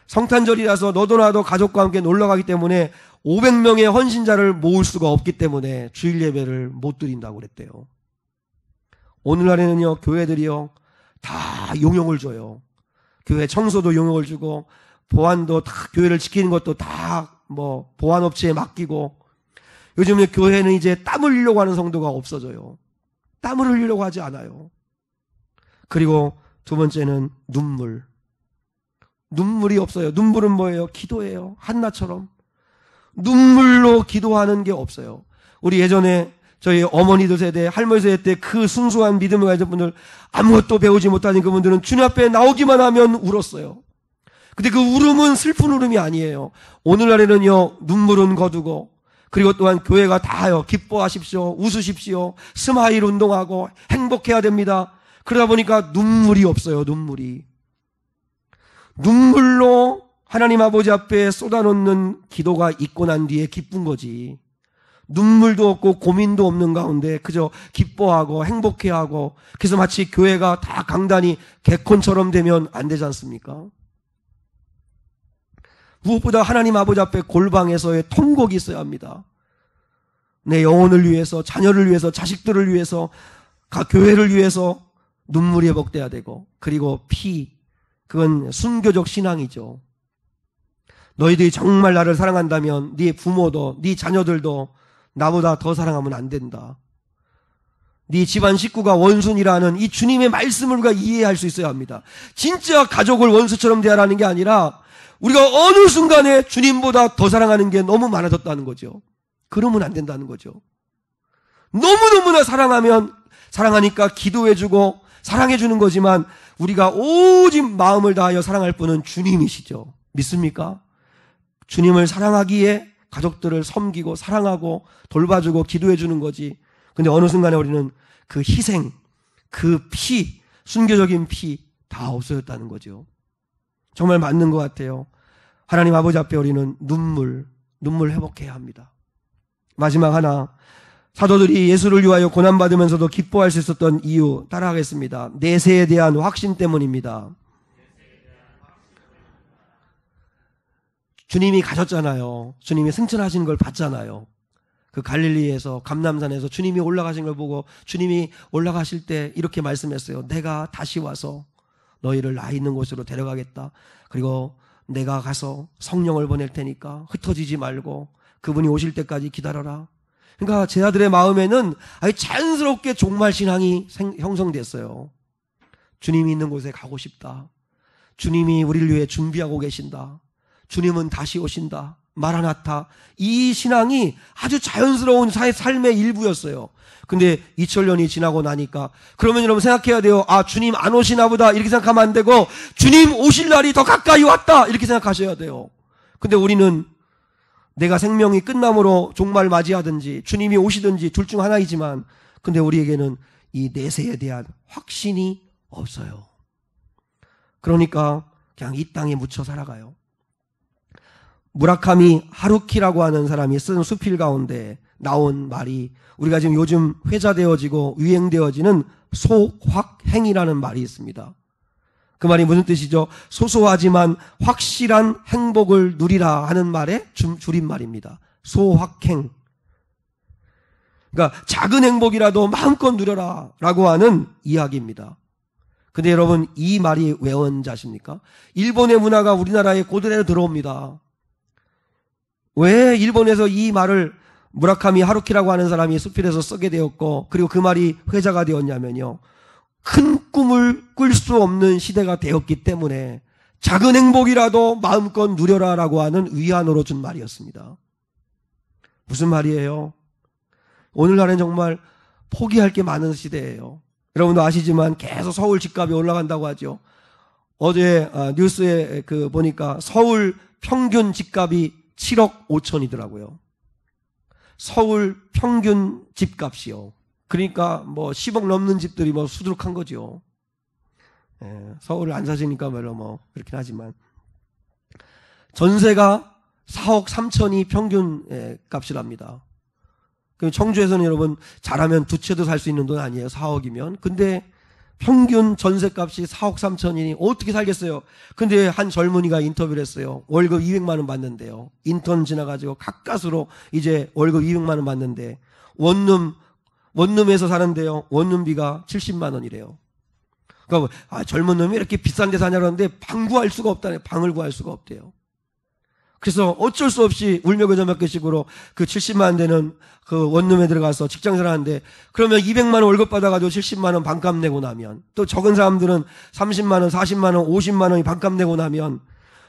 성탄절이라서 너도 나도 가족과 함께 놀러 가기 때문에 500명의 헌신자를 모을 수가 없기 때문에 주일 예배를 못 드린다고 그랬대요. 오늘날에는요, 교회들이요, 다 용역을 줘요. 교회 청소도 용역을 주고, 보안도 다, 교회를 지키는 것도 다 보안업체에 맡기고, 요즘에 교회는 이제 땀 흘리려고 하는 성도가 없어져요. 땀을 흘리려고 하지 않아요. 그리고 두 번째는 눈물. 눈물이 없어요. 눈물은 뭐예요? 기도예요. 한나처럼. 눈물로 기도하는 게 없어요. 우리 예전에 저희 어머니들 세대, 할머니 세대 때 그 순수한 믿음을 가진 분들, 아무것도 배우지 못하는 그분들은 주님 앞에 나오기만 하면 울었어요. 근데 그 울음은 슬픈 울음이 아니에요. 오늘날에는요, 눈물은 거두고, 그리고 또한 교회가 다요, 기뻐하십시오, 웃으십시오, 스마일 운동하고 행복해야 됩니다. 그러다 보니까 눈물이 없어요. 눈물로 하나님 아버지 앞에 쏟아놓는 기도가 있고 난 뒤에 기쁜 거지. 눈물도 없고 고민도 없는 가운데 그저 기뻐하고 행복해하고, 그래서 마치 교회가 다 강단이 개콘처럼 되면 안 되지 않습니까? 무엇보다 하나님 아버지 앞에 골방에서의 통곡이 있어야 합니다. 내 영혼을 위해서, 자녀를 위해서, 자식들을 위해서, 교회를 위해서 눈물이 회복돼야 되고, 그리고 그건 순교적 신앙이죠. 너희들이 정말 나를 사랑한다면 네 부모도, 네 자녀들도 나보다 더 사랑하면 안 된다. 네 집안 식구가 원수니라는 이 주님의 말씀을 우리가 이해할 수 있어야 합니다. 진짜 가족을 원수처럼 대하라는 게 아니라 우리가 어느 순간에 주님보다 더 사랑하는 게 너무 많아졌다는 거죠. 그러면 안 된다는 거죠. 너무너무나 사랑하니까 기도해주고 사랑해주는 거지만, 우리가 오직 마음을 다하여 사랑할 분은 주님이시죠. 믿습니까? 주님을 사랑하기에 가족들을 섬기고 사랑하고 돌봐주고 기도해주는 거지. 근데 어느 순간에 우리는 그 희생, 그 순교적인 다 없어졌다는 거죠. 정말 맞는 것 같아요. 하나님 아버지 앞에 우리는 눈물 회복해야 합니다. 마지막 하나, 사도들이 예수를 위하여 고난받으면서도 기뻐할 수 있었던 이유 따라하겠습니다. 내세에 대한 확신 때문입니다. 주님이 가셨잖아요. 주님이 승천하시는 걸 봤잖아요. 그 갈릴리에서 감람산에서 주님이 올라가신 걸 보고 주님이 올라가실 때 이렇게 말씀했어요. 내가 다시 와서 너희를 나 있는 곳으로 데려가겠다. 그리고 내가 가서 성령을 보낼 테니까 흩어지지 말고 그분이 오실 때까지 기다려라. 그러니까 제 아들의 마음에는 아주 자연스럽게 종말신앙이 형성됐어요. 주님이 있는 곳에 가고 싶다. 주님이 우리를 위해 준비하고 계신다. 주님은 다시 오신다. 마라나타. 이 신앙이 아주 자연스러운 삶의 일부였어요. 근데 2000년이 지나고 나니까 그러면 여러분 생각해야 돼요. 아, 주님 안 오시나 보다 이렇게 생각하면 안 되고 주님 오실 날이 더 가까이 왔다 이렇게 생각하셔야 돼요. 근데 우리는 내가 생명이 끝남으로 종말 맞이하든지 주님이 오시든지 둘 중 하나이지만 근데 우리에게는 이 내세에 대한 확신이 없어요. 그러니까 그냥 이 땅에 묻혀 살아가요. 무라카미 하루키라고 하는 사람이 쓴 수필 가운데 나온 말이 우리가 지금 요즘 회자되어지고 유행되어지는 소확행이라는 말이 있습니다. 그 말이 무슨 뜻이죠? 소소하지만 확실한 행복을 누리라 하는 말의 줄임말입니다. 소확행. 그러니까 작은 행복이라도 마음껏 누려라 라고 하는 이야기입니다. 근데 여러분 이 말이 왜 원자십니까? 일본의 문화가 우리나라에 고대로 들어옵니다. 왜 일본에서 이 말을 무라카미 하루키라고 하는 사람이 수필에서 쓰게 되었고 그리고 그 말이 회자가 되었냐면요. 큰 꿈을 꿀 수 없는 시대가 되었기 때문에 작은 행복이라도 마음껏 누려라라고 하는 위안으로 준 말이었습니다. 무슨 말이에요? 오늘날엔 정말 포기할 게 많은 시대예요. 여러분도 아시지만 계속 서울 집값이 올라간다고 하죠. 어제 뉴스에 보니까 서울 평균 집값이 7억 5천이더라고요. 서울 평균 집값이요. 그러니까 뭐 10억 넘는 집들이 뭐 수두룩한 거죠. 서울을 안 사시니까 뭐 그렇긴 하지만 전세가 4억 3천이 평균 값이랍니다. 그럼 청주에서는 여러분 잘하면 두 채도 살 수 있는 돈 아니에요. 4억이면. 근데 평균 전세값이 4억 3천이니 어떻게 살겠어요? 근데 한 젊은이가 인터뷰를 했어요. 월급 200만 원 받는데요. 인턴 지나가지고 가까스로 이제 월급 200만 원 받는데 원룸에서 사는데요. 원룸비가 70만 원이래요. 그러니까 젊은 놈이 이렇게 비싼 데 사냐 그러는데 방 구할 수가 없다네. 방을 구할 수가 없대요. 그래서 어쩔 수 없이 울며 겨자 먹기식으로 그 70만 원 되는 그 원룸에 들어가서 직장생활 하는데 그러면 200만 원 월급 받아가지고 70만 원 반값 내고 나면 또 적은 사람들은 30만 원, 40만 원, 50만 원이 반값 내고 나면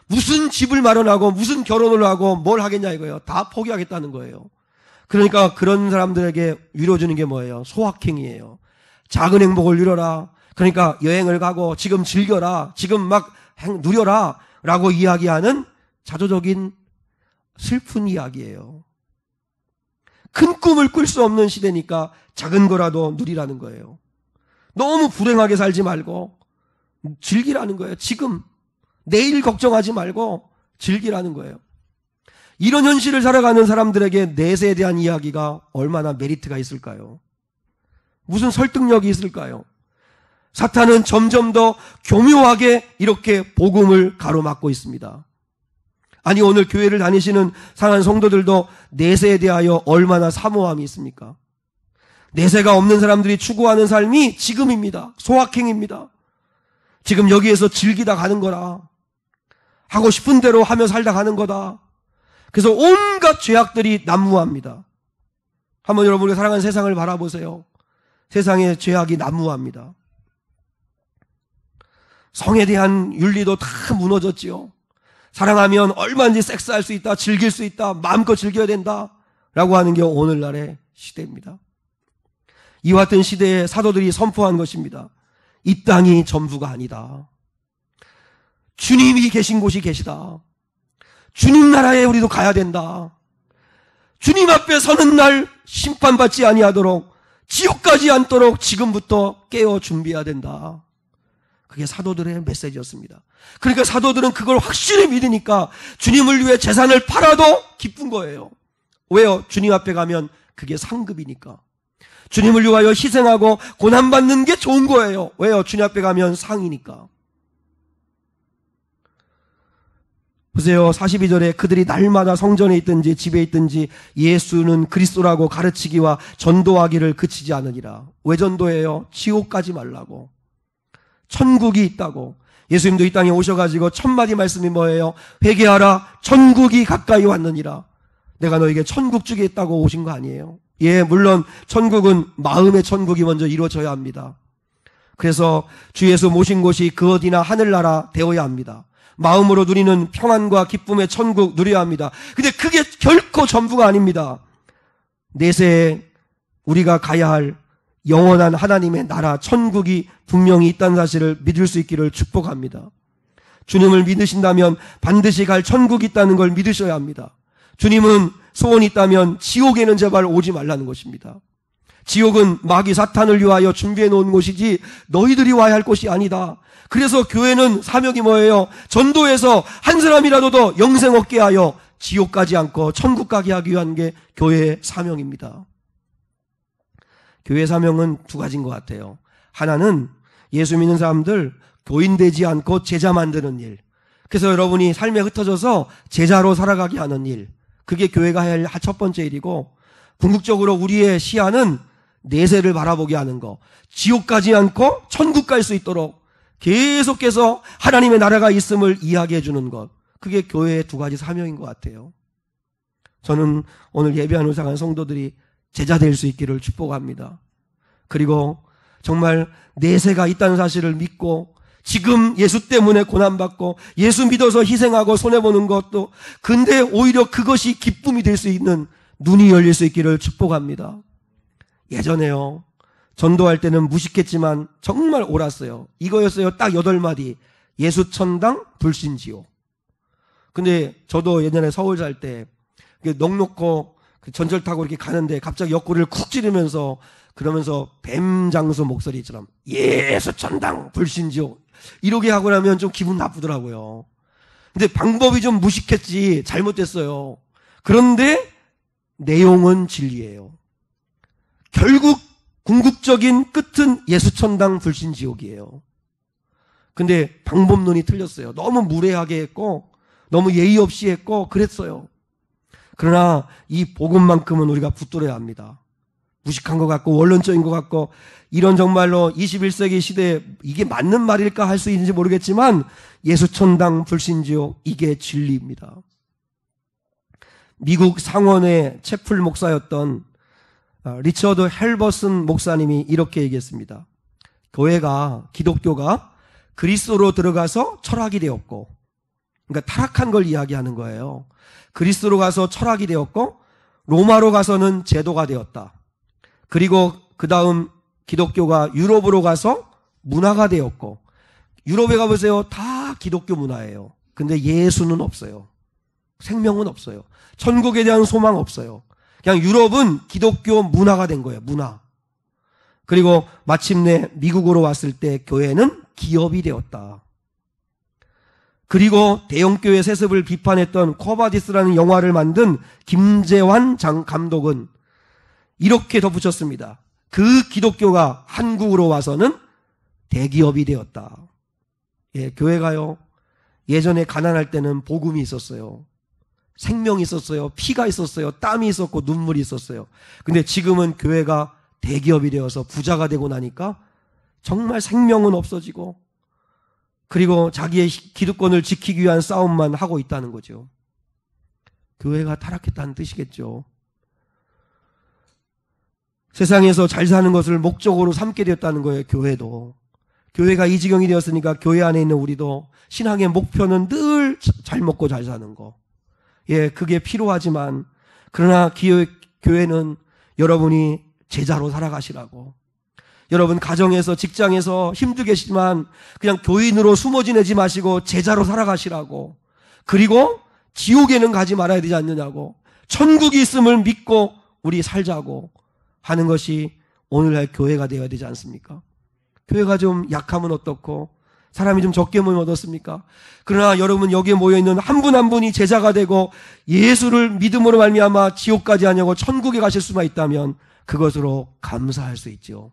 무슨 집을 마련하고 무슨 결혼을 하고 뭘 하겠냐 이거예요. 다 포기하겠다는 거예요. 그러니까 그런 사람들에게 위로주는 게 뭐예요? 소확행이에요. 작은 행복을 누려라. 그러니까 여행을 가고 지금 즐겨라. 지금 막 누려라 라고 이야기하는 자조적인 슬픈 이야기예요. 큰 꿈을 꿀 수 없는 시대니까 작은 거라도 누리라는 거예요. 너무 불행하게 살지 말고 즐기라는 거예요. 지금 내일 걱정하지 말고 즐기라는 거예요. 이런 현실을 살아가는 사람들에게 내세에 대한 이야기가 얼마나 메리트가 있을까요? 무슨 설득력이 있을까요? 사탄은 점점 더 교묘하게 이렇게 복음을 가로막고 있습니다. 아니 오늘 교회를 다니시는 사랑하는 성도들도 내세에 대하여 얼마나 사모함이 있습니까? 내세가 없는 사람들이 추구하는 삶이 지금입니다. 소확행입니다. 지금 여기에서 즐기다 가는 거라. 하고 싶은 대로 하며 살다 가는 거다. 그래서 온갖 죄악들이 난무합니다. 한번 여러분의 사랑하는 세상을 바라보세요. 세상의 죄악이 난무합니다. 성에 대한 윤리도 다 무너졌지요. 사랑하면 얼마든지 섹스할 수 있다, 즐길 수 있다, 마음껏 즐겨야 된다 라고 하는 게 오늘날의 시대입니다. 이와 같은 시대에 사도들이 선포한 것입니다. 이 땅이 전부가 아니다. 주님이 계신 곳이 계시다. 주님 나라에 우리도 가야 된다. 주님 앞에 서는 날 심판받지 아니하도록 지옥까지 않도록 지금부터 깨어 준비해야 된다. 그게 사도들의 메시지였습니다. 그러니까 사도들은 그걸 확실히 믿으니까 주님을 위해 재산을 팔아도 기쁜 거예요. 왜요? 주님 앞에 가면 그게 상급이니까. 주님을 위하여 희생하고 고난받는 게 좋은 거예요. 왜요? 주님 앞에 가면 상이니까. 보세요. 42절에 그들이 날마다 성전에 있든지 집에 있든지 예수는 그리스도라고 가르치기와 전도하기를 그치지 않으니라. 왜 전도해요? 지옥 가지 말라고. 천국이 있다고. 예수님도 이 땅에 오셔가지고 첫 마디 말씀이 뭐예요? 회개하라, 천국이 가까이 왔느니라. 내가 너에게 천국 주겠다고 오신 거 아니에요? 예, 물론 천국은 마음의 천국이 먼저 이루어져야 합니다. 그래서 주 예수 모신 곳이 그 어디나 하늘나라 되어야 합니다. 마음으로 누리는 평안과 기쁨의 천국 누려야 합니다. 근데 그게 결코 전부가 아닙니다. 내세에 우리가 가야 할 영원한 하나님의 나라 천국이 분명히 있다는 사실을 믿을 수 있기를 축복합니다. 주님을 믿으신다면 반드시 갈 천국이 있다는 걸 믿으셔야 합니다. 주님은 소원이 있다면 지옥에는 제발 오지 말라는 것입니다. 지옥은 마귀 사탄을 위하여 준비해 놓은 곳이지 너희들이 와야 할 곳이 아니다. 그래서 교회는 사명이 뭐예요? 전도해서 한 사람이라도 더 영생 얻게 하여 지옥 가지 않고 천국 가게 하기 위한 게 교회의 사명입니다. 교회 사명은 두 가지인 것 같아요. 하나는 예수 믿는 사람들 교인되지 않고 제자 만드는 일. 그래서 여러분이 삶에 흩어져서 제자로 살아가게 하는 일. 그게 교회가 해야 할 첫 번째 일이고, 궁극적으로 우리의 시야는 내세를 바라보게 하는 거. 지옥 가지 않고 천국 갈 수 있도록 계속해서 하나님의 나라가 있음을 이야기해 주는 것. 그게 교회의 두 가지 사명인 것 같아요. 저는 오늘 예배하는 우상한 성도들이 제자 될 수 있기를 축복합니다. 그리고 정말 내세가 있다는 사실을 믿고 지금 예수 때문에 고난받고 예수 믿어서 희생하고 손해보는 것도, 근데 오히려 그것이 기쁨이 될 수 있는 눈이 열릴 수 있기를 축복합니다. 예전에요, 전도할 때는 무식했지만 정말 옳았어요. 이거였어요. 딱 8마디. 예수천당 불신지옥. 근데 저도 예전에 서울 살 때 넋 놓고 전철 타고 이렇게 가는데 갑자기 옆구리를 쿡 찌르면서 그러면서 뱀장수 목소리처럼 예수천당 불신지옥 이렇게 하고 나면 좀 기분 나쁘더라고요. 근데 방법이 좀 무식했지 잘못됐어요. 그런데 내용은 진리예요. 결국 궁극적인 끝은 예수천당 불신지옥이에요. 근데 방법론이 틀렸어요. 너무 무례하게 했고 너무 예의 없이 했고 그랬어요. 그러나 이 복음만큼은 우리가 붙들어야 합니다. 무식한 것 같고 원론적인 것 같고 이런 정말로 21세기 시대에 이게 맞는 말일까 할 수 있는지 모르겠지만 예수천당 불신지옥, 이게 진리입니다. 미국 상원의 채플 목사였던 리처드 헬버슨 목사님이 이렇게 얘기했습니다. 교회가, 기독교가 그리스도로 들어가서 철학이 되었고, 그러니까 타락한 걸 이야기하는 거예요. 그리스도로 가서 철학이 되었고 로마로 가서는 제도가 되었다. 그리고 그 다음 기독교가 유럽으로 가서 문화가 되었고, 유럽에 가보세요. 다 기독교 문화예요. 근데 예수는 없어요. 생명은 없어요. 천국에 대한 소망 없어요. 그냥 유럽은 기독교 문화가 된 거예요. 문화. 그리고 마침내 미국으로 왔을 때 교회는 기업이 되었다. 그리고 대형교회 세습을 비판했던 코바디스라는 영화를 만든 김재환 감독은 이렇게 덧붙였습니다. 그 기독교가 한국으로 와서는 대기업이 되었다. 예, 교회가요, 예전에 가난할 때는 복음이 있었어요. 생명이 있었어요. 피가 있었어요. 땀이 있었고 눈물이 있었어요. 근데 지금은 교회가 대기업이 되어서 부자가 되고 나니까 정말 생명은 없어지고, 그리고 자기의 기득권을 지키기 위한 싸움만 하고 있다는 거죠. 교회가 타락했다는 뜻이겠죠. 세상에서 잘 사는 것을 목적으로 삼게 되었다는 거예요. 교회도. 교회가 이 지경이 되었으니까 교회 안에 있는 우리도 신앙의 목표는 늘 잘 먹고 잘 사는 거. 예, 그게 필요하지만, 그러나 교회는 여러분이 제자로 살아가시라고. 여러분 가정에서 직장에서 힘들게 계시지만 그냥 교인으로 숨어 지내지 마시고 제자로 살아가시라고. 그리고 지옥에는 가지 말아야 되지 않느냐고. 천국이 있음을 믿고 우리 살자고 하는 것이 오늘날 교회가 되어야 되지 않습니까? 교회가 좀 약하면 어떻고 사람이 좀 적게 모이면 어떻습니까? 그러나 여러분 여기에 모여있는 한 분 한 분이 제자가 되고 예수를 믿음으로 말미암아 지옥까지 아니고 천국에 가실 수만 있다면 그것으로 감사할 수 있죠.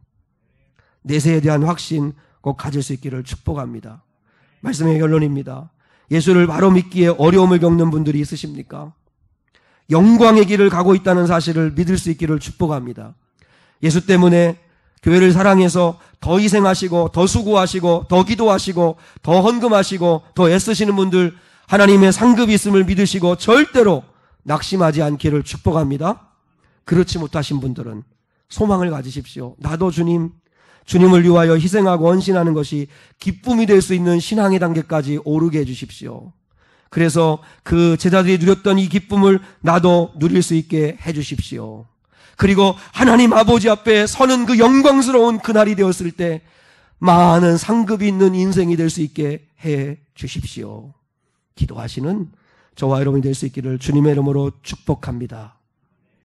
내세에 대한 확신 꼭 가질 수 있기를 축복합니다. 말씀의 결론입니다. 예수를 바로 믿기에 어려움을 겪는 분들이 있으십니까? 영광의 길을 가고 있다는 사실을 믿을 수 있기를 축복합니다. 예수 때문에 교회를 사랑해서 더 희생하시고 더 수고하시고 더 기도하시고 더 헌금하시고 더 애쓰시는 분들, 하나님의 상급이 있음을 믿으시고 절대로 낙심하지 않기를 축복합니다. 그렇지 못하신 분들은 소망을 가지십시오. 나도 주님을 위하여 희생하고 헌신하는 것이 기쁨이 될 수 있는 신앙의 단계까지 오르게 해주십시오. 그래서 그 제자들이 누렸던 이 기쁨을 나도 누릴 수 있게 해주십시오. 그리고 하나님 아버지 앞에 서는 그 영광스러운 그날이 되었을 때 많은 상급이 있는 인생이 될 수 있게 해 주십시오. 기도하시는 저와 여러분이 될 수 있기를 주님의 이름으로 축복합니다.